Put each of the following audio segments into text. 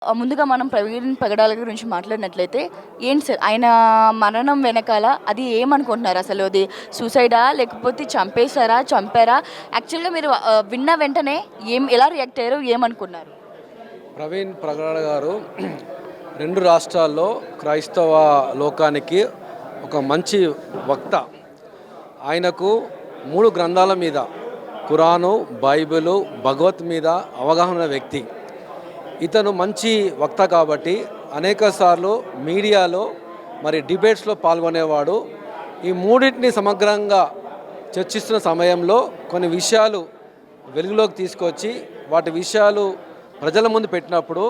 ముందుగా మనం ప్రవీణ్ పగడాల గురించి మాట్లాడినట్లయితే ఏంటి సార్ ఆయన మరణం వెనకాల అది ఏమనుకుంటున్నారు? అసలు అది సూసైడా లేకపోతే చంపేశారా? చంపారా? యాక్చువల్‌గా మీరు విన్న వెంటనే ఎలా రియాక్ట్ అయ్యారు? ఏమనుకున్నారు? ప్రవీణ్ ప్రగడ గారు 2 రాష్ట్రాల్లో క్రైస్తవ లోకానికి ఒక మంచి వక్త. ఆయనకు 3 గ్రంథాల మీద ఖురాను, బైబిలు, భగవత్ మీద అవగాహన ఉన్న వ్యక్తి. ఇతను మంచి వక్త కాబట్టి అనేకసార్లు మీడియాలో మరి డిబేట్స్లో పాల్గొనేవాడు. ఈ మూడింటిని సమగ్రంగా చర్చిస్తున్న సమయంలో కొన్ని విషయాలు వెలుగులోకి తీసుకొచ్చి వాటి విషయాలు ప్రజల ముందు పెట్టినప్పుడు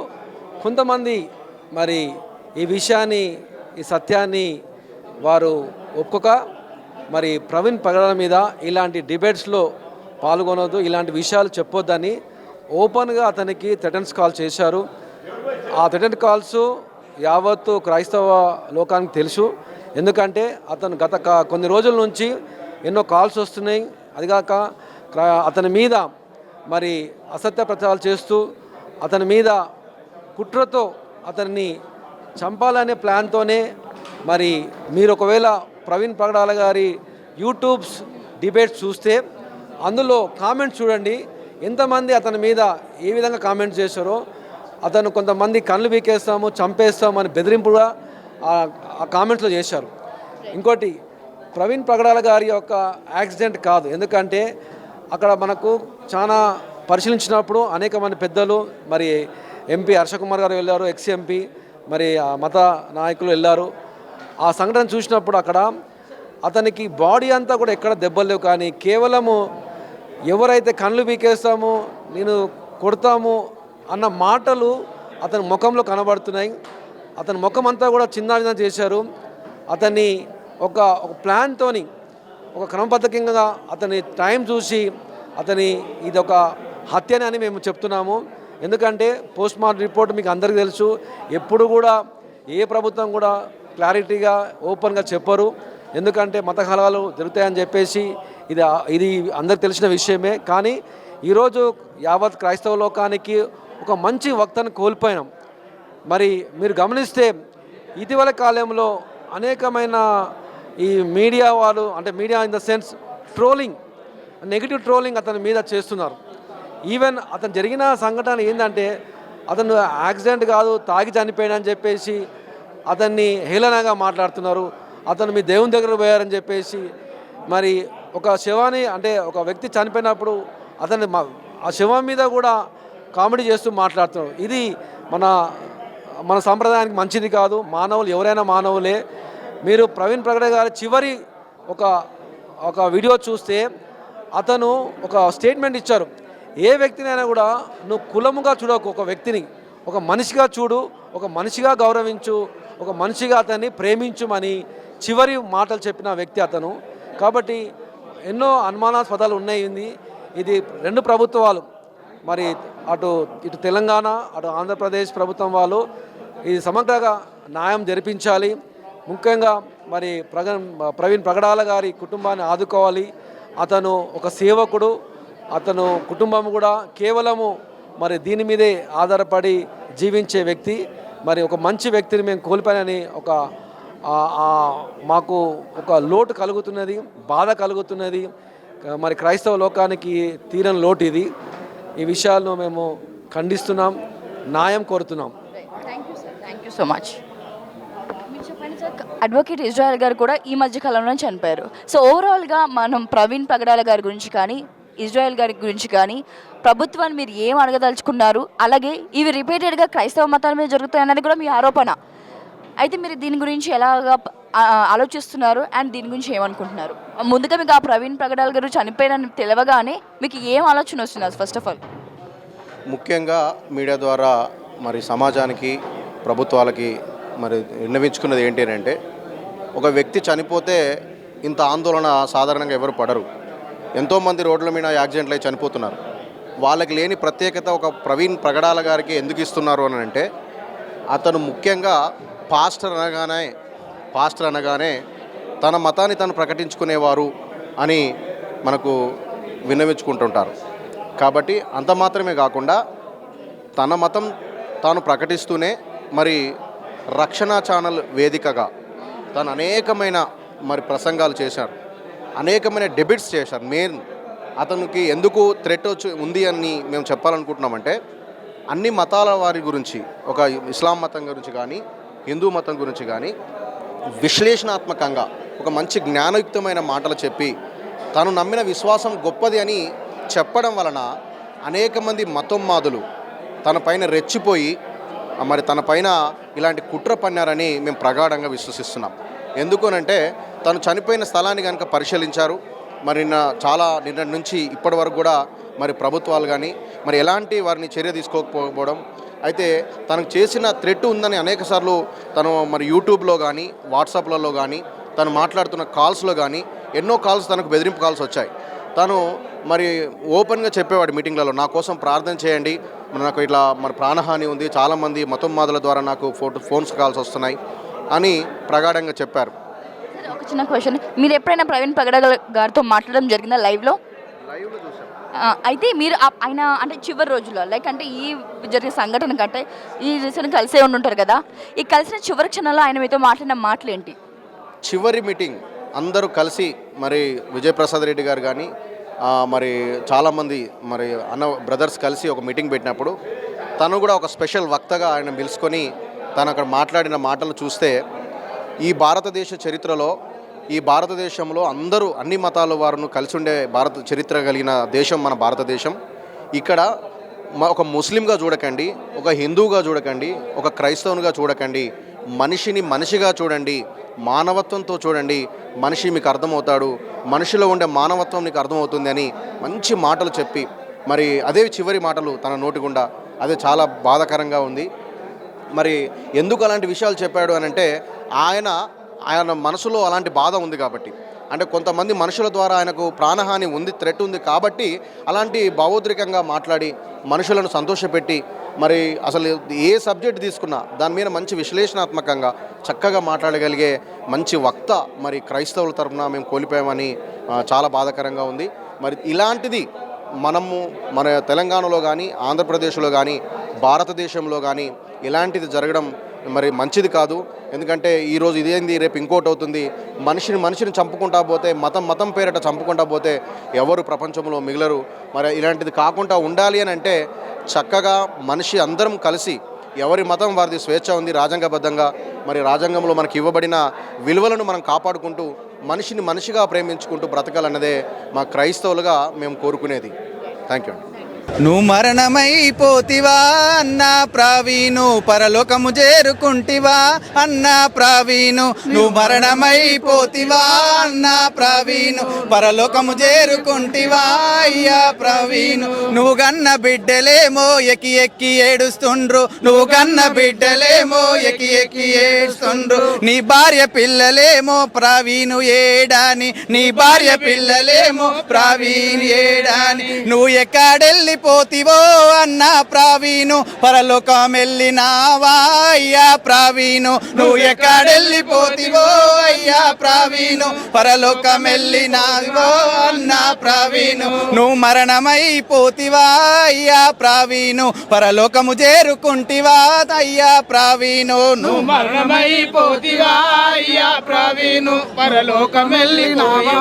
కొంతమంది మరి ఈ విషయాన్ని, ఈ సత్యాన్ని వారు ఒప్పుకోక మరి ప్రవీణ్ పగడాల మీద ఇలాంటి డిబేట్స్లో పాల్గొనొద్దు, ఇలాంటి విషయాలు చెప్పొద్దని ఓపెన్గా అతనికి థ్రెటన్స్ కాల్ చేశారు. ఆ థ్రెటన్ కాల్స్ యావత్తు క్రైస్తవ లోకానికి తెలుసు. ఎందుకంటే అతను గత కొన్ని రోజుల నుంచి ఎన్నో కాల్స్ వస్తున్నాయి. అదిగాక అతని మీద మరి అసత్య ప్రచారాలు చేస్తూ అతని మీద కుట్రతో అతన్ని చంపాలనే ప్లాన్తోనే మరి మీరు ఒకవేళ ప్రవీణ్ పగడాల గారి యూట్యూబ్స్ డిబేట్స్ చూస్తే అందులో కామెంట్స్ చూడండి, ఎంతమంది అతని మీద ఏ విధంగా కామెంట్స్ చేశారో. అతను కొంతమంది కళ్ళు పీకేస్తాము, చంపేస్తాము అని బెదిరింపుగా ఆ కామెంట్స్లో చేశారు. ఇంకోటి, ప్రవీణ్ పగడాల గారి యొక్క యాక్సిడెంట్ కాదు. ఎందుకంటే అక్కడ మనకు చాలా పరిశీలించినప్పుడు అనేక మంది పెద్దలు, మరి ఎంపీ హర్షకుమార్ గారు వెళ్ళారు, ఎక్స్ ఎంపీ, మరి మత నాయకులు వెళ్ళారు. ఆ సంఘటన చూసినప్పుడు అక్కడ అతనికి బాడీ అంతా కూడా ఎక్కడ దెబ్బలు లేవు, కానీ కేవలము ఎవరైతే కళ్ళు పీకేస్తామో, నేను కొడతాము అన్న మాటలు అతని ముఖంలో కనబడుతున్నాయి. అతని ముఖం అంతా కూడా చిన్న చేశారు. అతన్ని ఒక ప్లాన్తోని, ఒక క్రమబద్ధకంగా అతని టైం చూసి అతని ఇది ఒక హత్యనే అని మేము చెప్తున్నాము. ఎందుకంటే పోస్ట్ మార్టం రిపోర్ట్ మీకు అందరికీ తెలుసు. ఎప్పుడు కూడా ఏ ప్రభుత్వం కూడా క్లారిటీగా ఓపెన్గా చెప్పరు. ఎందుకంటే మత కలహాలు జరుగుతాయని చెప్పేసి ఇది అందరికి తెలిసిన విషయమే. కానీ ఈరోజు యావత్ క్రైస్తవ లోకానికి ఒక మంచి వక్తను కోల్పోయినాం. మరి మీరు గమనిస్తే ఇటీవల కాలంలో అనేకమైన ఈ మీడియా వాళ్ళు, అంటే media in the sense trolling, negative trolling అతని మీద చేస్తున్నారు. ఈవెన్ అతను జరిగిన సంఘటన ఏంటంటే అతను యాక్సిడెంట్ కాదు, తాగి చనిపోయాడని చెప్పేసి అతన్ని హేళనగా మాట్లాడుతున్నారు. అతను మీ దేవుని దగ్గర పోయారని చెప్పేసి, మరి ఒక శవాన్ని, అంటే ఒక వ్యక్తి చనిపోయినప్పుడు అతన్ని ఆ శవం మీద కూడా కామెడీ చేస్తూ మాట్లాడుతున్నారు. ఇది మన సంప్రదాయానికి మంచిది కాదు. మానవులు ఎవరైనా మానవులే. మీరు ప్రవీణ్ ప్రగడ గారి చివరి ఒక వీడియో చూస్తే అతను ఒక స్టేట్మెంట్ ఇచ్చారు. ఏ వ్యక్తినైనా కూడా నువ్వు కులముగా చూడకు, ఒక వ్యక్తిని ఒక మనిషిగా చూడు, ఒక మనిషిగా గౌరవించు, ఒక మనిషిగా అతన్ని ప్రేమించుమని చివరి మాటలు చెప్పిన వ్యక్తి అతను. కాబట్టి ఎన్నో అనుమానాస్పదాలు ఉన్నాయి. ఇది 2 ప్రభుత్వాలు, మరి ఇటు తెలంగాణ, అటు ఆంధ్రప్రదేశ్ ప్రభుత్వం వాళ్ళు ఇది సమగ్రంగా న్యాయం జరిపించాలి. ముఖ్యంగా మరి ప్రవీణ్ పగడాల గారి కుటుంబాన్ని ఆదుకోవాలి. అతను ఒక సేవకుడు, అతను కుటుంబం కూడా కేవలము మరి దీని మీదే ఆధారపడి జీవించే వ్యక్తి. మరి ఒక మంచి వ్యక్తిని మేము కోల్పోయానని మాకు ఒక లోటు కలుగుతున్నది, బాధ కలుగుతున్నది. మరి క్రైస్తవ లోకానికి తీరని లోటు ఇది. ఈ విషయాలను మేము ఖండిస్తున్నాం, న్యాయం కోరుతున్నాం. Thank you so much. Advocate Israel గారు కూడా ఈ మధ్య కాలంలో చనిపోయారు. సో ఓవరాల్గా మనం ప్రవీణ్ పగడాల గారి గురించి కానీ, ఇజ్రాయెల్ గారి గురించి కానీ ప్రభుత్వాన్ని మీరు ఏం అడగదలుచుకున్నారు? అలాగే ఇవి రిపీటెడ్గా క్రైస్తవ మతాల మీద జరుగుతాయి అన్నది కూడా మీ ఆరోపణ. అయితే మీరు దీని గురించి ఎలాగా ఆలోచిస్తున్నారు అండ్ దీని గురించి ఏమనుకుంటున్నారు? ముందుగా మీకు ఆ ప్రవీణ్ పగడాల గారు చనిపోయినని తెలవగానే మీకు ఏం ఆలోచన వస్తున్నారు? ఫస్ట్ ఆఫ్ ఆల్ ముఖ్యంగా మీడియా ద్వారా మరి సమాజానికి, ప్రభుత్వాలకి మరి విన్నవించుకున్నది ఏంటి అంటే, ఒక వ్యక్తి చనిపోతే ఇంత ఆందోళన సాధారణంగా ఎవరు పడరు. ఎంతోమంది రోడ్ల మీద యాక్సిడెంట్లు అయి చనిపోతున్నారు. వాళ్ళకి లేని ప్రత్యేకత ఒక ప్రవీణ్ ప్రగడాల గారికి ఎందుకు ఇస్తున్నారు అని అంటే, అతను ముఖ్యంగా పాస్టర్ అనగానే తన మతాన్ని తను ప్రకటించుకునేవారు అని మనకు విన్నవించుకుంటుంటారు. కాబట్టి అంత మాత్రమే కాకుండా తన మతం తాను ప్రకటిస్తూనే మరి రక్షణ ఛానల్ వేదికగా తాను అనేకమైన మరి ప్రసంగాలు చేశారు, అనేకమైన డెబిట్స్ చేశారు. మెయిన్ అతనికి ఎందుకు థ్రెట్ ఉంది అని మేము చెప్పాలనుకుంటున్నామంటే అన్ని మతాల వారి గురించి, ఒక ఇస్లాం మతం గురించి కానీ హిందూ మతం గురించి కానీ విశ్లేషణాత్మకంగా ఒక మంచి జ్ఞానయుక్తమైన మాటలు చెప్పి తాను నమ్మిన విశ్వాసం గొప్పది అని చెప్పడం వలన అనేక మంది మతోన్మాదులు తన పైన రెచ్చిపోయి మరి తన పైన ఇలాంటి కుట్ర పన్నారని మేము ప్రగాఢంగా విశ్వసిస్తున్నాం. ఎందుకనంటే తను చనిపోయిన స్థలాన్ని కనుక పరిశీలించారు. మరి నిన్న నుంచి ఇప్పటి వరకు కూడా మరి ప్రభుత్వాలు కానీ మరి ఎలాంటి వారిని చర్య తీసుకోకపోవడం, అయితే తనకు చేసిన థ్రెట్ ఉందని అనేకసార్లు తను మరి యూట్యూబ్లో కానీ వాట్సాప్లలో కానీ తను మాట్లాడుతున్న కాల్స్లో కానీ ఎన్నో కాల్స్ తనకు బెదిరింపు కాల్స్ వచ్చాయి. తను మరి ఓపెన్గా చెప్పేవాడు మీటింగ్లలో, నా కోసం ప్రార్థన చేయండి, నాకు ఇట్లా మరి ప్రాణహాని ఉంది, చాలామంది మతోన్మాదుల ద్వారా నాకు ఫోన్స్ కాల్స్ వస్తున్నాయి అని ప్రగాఢంగా చెప్పారు. ఒక చిన్న క్వశ్చన్, మీరు ఎప్పుడైనా ప్రవీణ్ పగడాల గారితో మాట్లాడడం జరిగిందా లైవ్లో? అయితే మీరు ఆయన అంటే చివరి రోజుల్లో లైక్ అంటే ఈ జరిగిన సంఘటన కంటే ఈ రీసెంట్ కలిసే ఉండుంటారు కదా, ఈ కలిసిన చివరి క్షణంలో ఆయన మీతో మాట్లాడిన మాటలు ఏంటి? చివరి మీటింగ్ అందరూ కలిసి మరి విజయప్రసాద్ రెడ్డి గారు కానీ మరి చాలామంది మరి బ్రదర్స్ కలిసి ఒక మీటింగ్ పెట్టినప్పుడు తను కూడా ఒక స్పెషల్ వక్తగా ఆయన పిలుచుకొని తను అక్కడ మాట్లాడిన మాటలు చూస్తే ఈ భారతదేశ చరిత్రలో, ఈ భారతదేశంలో అందరూ అన్ని మతాల వారు కలిసి ఉండే చరిత్ర కలిగిన దేశం మన భారతదేశం. ఇక్కడ ఒక ముస్లింగా చూడకండి, ఒక హిందూగా చూడకండి, ఒక క్రైస్తవునిగా చూడకండి, మనిషిని మనిషిగా చూడండి, మానవత్వంతో చూడండి, మనిషి మీకు అర్థమవుతాడు, మనిషిలో ఉండే మానవత్వం మీకు అర్థమవుతుంది అని మంచి మాటలు చెప్పి మరి అదే చివరి మాటలు తన నోటి గుండా, అదే చాలా బాధాకరంగా ఉంది. మరి ఎందుకు అలాంటి విషయాలు చెప్పాడు అని అంటే ఆయన మనసులో అలాంటి బాధ ఉంది కాబట్టి, అంటే కొంతమంది మనుషుల ద్వారా ఆయనకు ప్రాణహాని ఉంది, థ్రెట్ ఉంది కాబట్టి అలాంటి భావోద్రికంగా మాట్లాడి మనుషులను సంతోషపెట్టి మరి అసలు ఏ సబ్జెక్ట్ తీసుకున్నా దాని మీద మంచి విశ్లేషణాత్మకంగా చక్కగా మాట్లాడగలిగే మంచి వక్త మరి క్రైస్తవుల తరఫున మేము కోల్పోయామని చాలా బాధాకరంగా ఉంది. మరి ఇలాంటిది మన తెలంగాణలో కానీ ఆంధ్రప్రదేశ్లో కానీ భారతదేశంలో కానీ ఇలాంటిది జరగడం మరి మంచిది కాదు. ఎందుకంటే ఈరోజు ఇదేంది, రేపు ఇంకోటి అవుతుంది. మనిషిని చంపుకుంటా పోతే, మతం పేరిట చంపుకుంటా పోతే ఎవరు ప్రపంచంలో మిగలరు. మరి ఇలాంటిది కాకుండా ఉండాలి అని అంటే చక్కగా మనిషి అందరం కలిసి, ఎవరి మతం వారిది స్వేచ్ఛ ఉంది రాజ్యాంగబద్ధంగా, మరి రాజ్యాంగంలో మనకి ఇవ్వబడిన విలువలను మనం కాపాడుకుంటూ మనిషిని మనిషిగా ప్రేమించుకుంటూ బ్రతకాలన్నదే మా క్రైస్తవులుగా మేము కోరుకునేది. Thank you. నువ్వు మరణమైపోతివా అన్నా ప్రవీణు, పరలోకము చేరుకుంటివా అన్నా ప్రవీణు. నువ్వు మరణమైపోతివా అన్నా ప్రవీణు, పరలోకము చేరుకుంటివా అయ్యా ప్రవీణు. నువ్వు గన్న బిడ్డలేమో ఎక్కి ఎక్కి ఏడుస్తుండ్రు, నువ్వు గన్న బిడ్డలేమో ఎక్కి ఎక్కి ఏడుస్తుండ్రు. నీ భార్య పిల్లలేమో ప్రవీణు ఏడాని, నీ భార్య పిల్లలేమో ప్రవీణు ఏడాని. నువ్వు ఎక్కడెళ్ళి పోతివో అన్నా ప్రవీణు, పరలోకం వెళ్ళినావా అయ్యా ప్రవీణు. నువ్వు ఎక్కడెళ్ళిపోతివో అయ్యా ప్రవీణు, పరలోకం వెళ్ళినావో అన్నా ప్రవీణు. నువ్వు మరణమైపోతివా అయ్యా ప్రవీణు, పరలోకము చేరుకుంటివా అయ్యా ప్రవీణు. నువ్వు మరణమైపోతివా అయ్యా ప్రవీణు, పరలోకం వెళ్ళినావా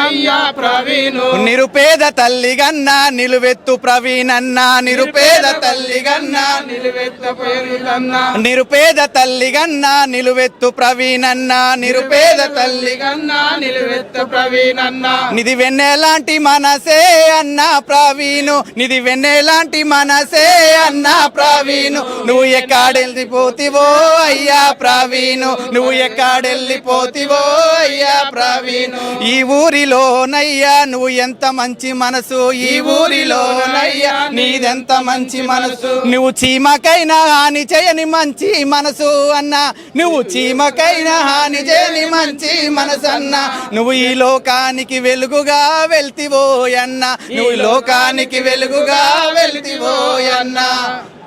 అయ్యా ప్రవీణు. నిరుపేద తల్లిగన్నా నిలువెత్తు ప్రవీణన్నా, నిరుపేద తల్లిగన్నా నిలువెత్తు ప్రవీణన్నా, నిరుపేద తల్లిగన్నా నిలువెత్తు ప్రవీణన్నా, నిరుపేద తల్లిగన్నా నిలువెత్తు ప్రవీణన్నా. నిధి వెన్నెలాంటి మనసే అన్నా ప్రవీణు, నిధి వెన్నెలాంటి మనసే అన్నా ప్రవీణు. నువ్వు ఎక్కడెళ్ళిపోతివో అయ్యా ప్రవీణు, నువ్వు ఎక్కడెళ్ళిపోతివో అయ్యా ప్రవీణు. ఈ ఊరిలోనయ్యా నువ్వు ఎంత మంచి మనసు, ఈ ఊరిలోనయ్యా నీదెంత మంచి మనసు. నువ్వు చీమకైనా హాని చేయని మంచి మనసు అన్నా, నువ్వు చీమకైనా హాని చేయని మంచి మనసు అన్నా. నువ్వు ఈ లోకానికి వెలుగుగా వెళ్తివో అన్నా, నువ్వు ఈ లోకానికి వెలుగుగా వెళ్తివో అన్నా.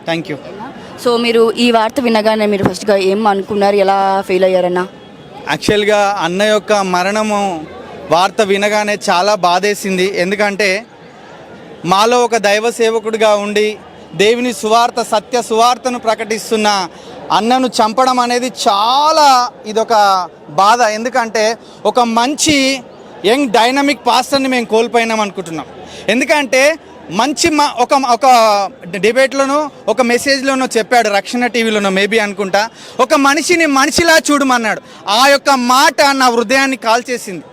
Thank you. సో మీరు ఈ వార్త వినగానే మీరు ఫస్ట్గా ఏం అనుకున్నారు, ఎలా ఫీల్ అయ్యారన్నా? యాక్చువల్గా అన్న యొక్క మరణము వార్త వినగానే చాలా బాధేసింది. ఎందుకంటే మాలో ఒక దైవ సేవకుడిగా ఉండి దేవుని సువార్త సత్య సువార్తను ప్రకటిస్తున్న అన్నను చంపడం అనేది చాలా ఇదొక బాధ. ఎందుకంటే ఒక మంచి యంగ్ డైనమిక్ పాస్టర్ని మేము కోల్పోయినాం అనుకుంటున్నాం. ఎందుకంటే మంచి ఒక డిబేట్లోనో ఒక మెసేజ్లోనో చెప్పాడు, రక్షణ టీవీలోనో మేబీ అనుకుంటా, ఒక మనిషిని మనిషిలా చూడమన్నాడు. ఆ యొక్క మాట నా హృదయాన్ని కాల్చేసింది.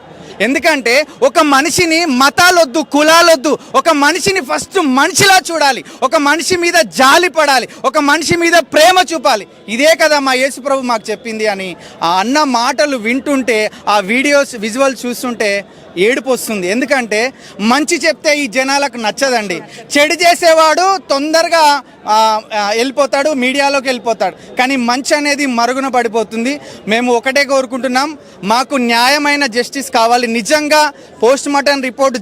ఎందుకంటే ఒక మనిషిని మతాలొద్దు, కులాలొద్దు, ఒక మనిషిని ఫస్ట్ మనిషిలా చూడాలి, ఒక మనిషి మీద జాలి పడాలి, ఒక మనిషి మీద ప్రేమ చూపాలి. ఇదే కదా మా యేసు ప్రభు మాకు చెప్పింది అని ఆ అన్న మాటలు వింటుంటే, ఆ వీడియోస్ విజువల్ చూస్తుంటే ఏడుపు వస్తుంది. ఎందుకంటే మంచి చెప్తే ఈ జనాలకు నచ్చదండి. చెడు చేసేవాడు తొందరగా వెళ్ళిపోతాడు, మీడియాలోకి వెళ్ళిపోతాడు. కానీ మంచి అనేది మరుగున పడిపోతుంది. మేము ఒకటే కోరుకుంటున్నాం, మాకు న్యాయమైన జస్టిస్ కావాలి. నిజంగా పోస్ట్ మార్టం రిపోర్ట్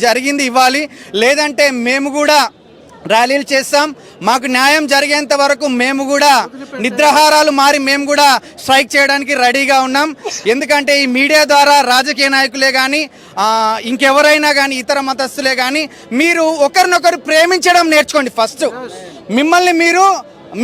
జరిగింది ఇవ్వాలి. లేదంటే మేము కూడా ర్యాలీలు చేస్తాం. మాకు న్యాయం జరిగేంత వరకు మేము కూడా నిద్రాహారాలు మారి మేము కూడా స్ట్రైక్ చేయడానికి రెడీగా ఉన్నాం. ఎందుకంటే ఈ మీడియా ద్వారా రాజకీయ నాయకులే కానీ ఇంకెవరైనా కానీ ఇతర మతస్థులే కానీ మీరు ఒకరినొకరు ప్రేమించడం నేర్చుకోండి. ఫస్ట్ మిమ్మల్ని మీరు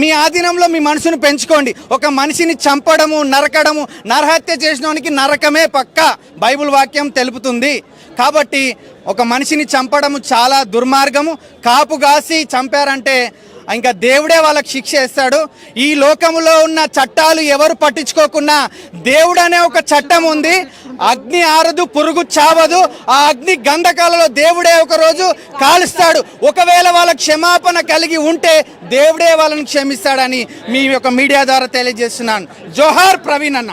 మీ ఆధీనంలో మీ మనసును పెంచుకోండి. ఒక మనిషిని చంపడము, నరకడము, నరహత్య చేసినోనికి నరకమే పక్కా బైబిల్ వాక్యం తెలుపుతుంది. కాబట్టి ఒక మనిషిని చంపడము చాలా దుర్మార్గము. కాపు కాసి చంపారంటే ఇంకా దేవుడే వాళ్ళకి శిక్ష వేస్తాడు. ఈ లోకములో ఉన్న చట్టాలు ఎవరు పట్టించుకోకున్నా దేవుడు అనే ఒక చట్టం ఉంది. అగ్ని ఆరదు, పురుగు చావదు. ఆ అగ్ని గంధకాలలో దేవుడే ఒక రోజు కాలుస్తాడు. ఒకవేళ వాళ్ళ క్షమాపణ కలిగి ఉంటే దేవుడే వాళ్ళని క్షమిస్తాడని మీ యొక్క మీడియా ద్వారా తెలియజేస్తున్నాను. జోహార్ ప్రవీణ్ అన్న.